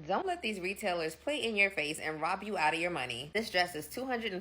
Don't let these retailers play in your face and rob you out of your money. This dress is $248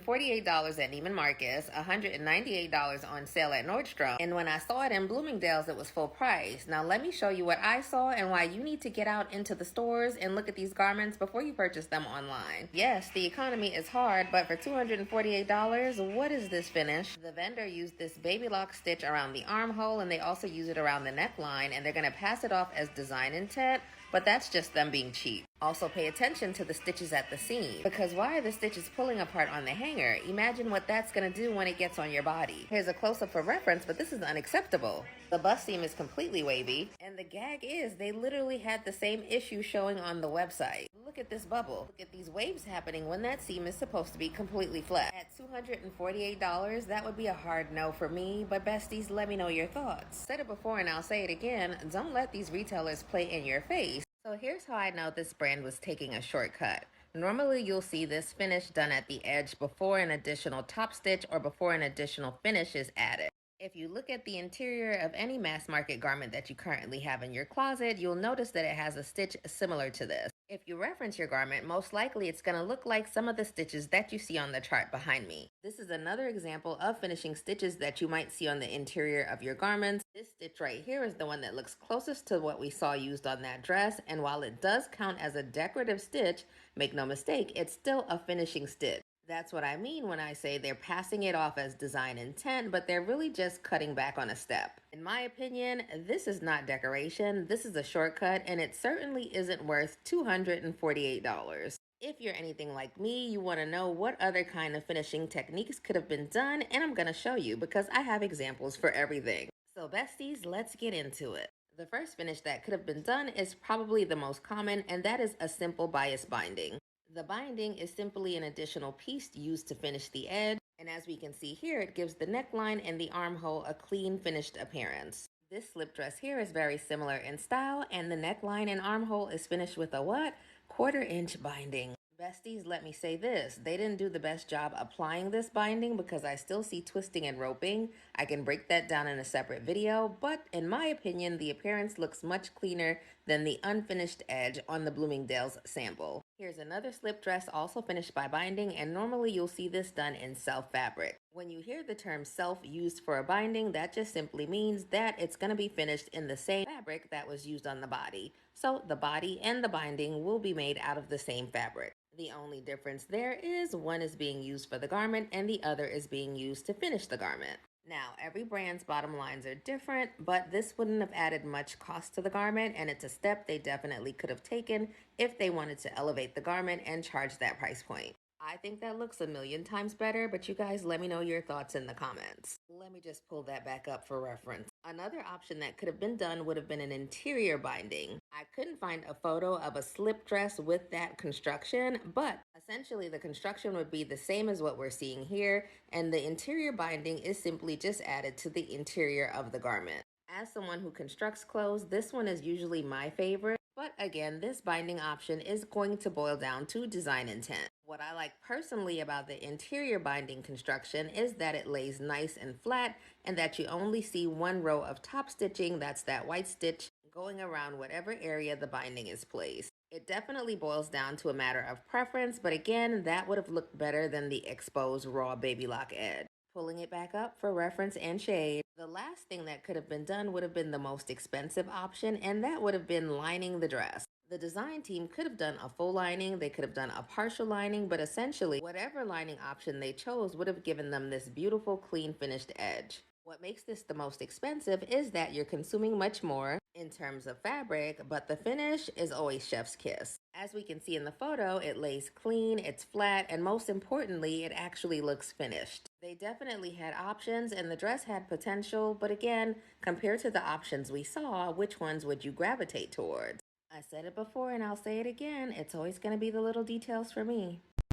at Neiman Marcus, $198 on sale at Nordstrom, and when I saw it in Bloomingdale's, it was full price. Now let me show you what I saw and why you need to get out into the stores and look at these garments before you purchase them online. Yes, the economy is hard, but for $248, what is this finish? The vendor used this baby lock stitch around the armhole, and they also use it around the neckline, and they're going to pass it off as design intent, but that's just them being cheap. Also pay attention to the stitches at the seam, because why are the stitches pulling apart on the hanger? Imagine what that's going to do when it gets on your body. Here's a close-up for reference, but this is unacceptable. The bust seam is completely wavy, and the gag is they literally had the same issue showing on the website. Look at this bubble. Look at these waves happening when that seam is supposed to be completely flat. At $248, that would be a hard no for me, but besties, let me know your thoughts. Said it before and I'll say it again, don't let these retailers play in your face. So here's how I know this brand was taking a shortcut. Normally you'll see this finish done at the edge before an additional top stitch or before an additional finish is added. If you look at the interior of any mass market garment that you currently have in your closet, you'll notice that it has a stitch similar to this. If you reference your garment, most likely it's going to look like some of the stitches that you see on the chart behind me. This is another example of finishing stitches that you might see on the interior of your garments. This stitch right here is the one that looks closest to what we saw used on that dress, and while it does count as a decorative stitch, make no mistake, it's still a finishing stitch. That's what I mean when I say they're passing it off as design intent, but they're really just cutting back on a step. In my opinion, this is not decoration, this is a shortcut, and it certainly isn't worth $248. If you're anything like me, you want to know what other kind of finishing techniques could have been done, and I'm going to show you because I have examples for everything. So besties, let's get into it. The first finish that could have been done is probably the most common, and that is a simple bias binding. The binding is simply an additional piece used to finish the edge, and as we can see here, it gives the neckline and the armhole a clean finished appearance. This slip dress here is very similar in style, and the neckline and armhole is finished with a what? 1/4 inch binding. Besties, let me say this, they didn't do the best job applying this binding because I still see twisting and roping. I can break that down in a separate video, but in my opinion, the appearance looks much cleaner than the unfinished edge on the Bloomingdale's sample. Here's another slip dress also finished by binding, and normally you'll see this done in self fabric. When you hear the term self used for a binding, that just simply means that it's going to be finished in the same fabric that was used on the body. So the body and the binding will be made out of the same fabric. The only difference there is one is being used for the garment and the other is being used to finish the garment. Now, every brand's bottom lines are different, but this wouldn't have added much cost to the garment, and it's a step they definitely could have taken if they wanted to elevate the garment and charge that price point. I think that looks a million times better, but you guys let me know your thoughts in the comments. Let me just pull that back up for reference. Another option that could have been done would have been an interior binding. I couldn't find a photo of a slip dress with that construction, but essentially the construction would be the same as what we're seeing here, and the interior binding is simply just added to the interior of the garment. As someone who constructs clothes, this one is usually my favorite, but again, this binding option is going to boil down to design intent. What I like personally about the interior binding construction is that it lays nice and flat and that you only see one row of top stitching, that's that white stitch, going around whatever area the binding is placed. It definitely boils down to a matter of preference, but again, that would have looked better than the exposed raw baby lock edge. Pulling it back up for reference and shade, the last thing that could have been done would have been the most expensive option, and that would have been lining the dress. The design team could have done a full lining, they could have done a partial lining, but essentially, whatever lining option they chose would have given them this beautiful, clean, finished edge. What makes this the most expensive is that you're consuming much more in terms of fabric, but the finish is always chef's kiss. As we can see in the photo, it lays clean, it's flat, and most importantly, it actually looks finished. They definitely had options and the dress had potential, but again, compared to the options we saw, which ones would you gravitate towards? I said it before and I'll say it again, it's always going to be the little details for me.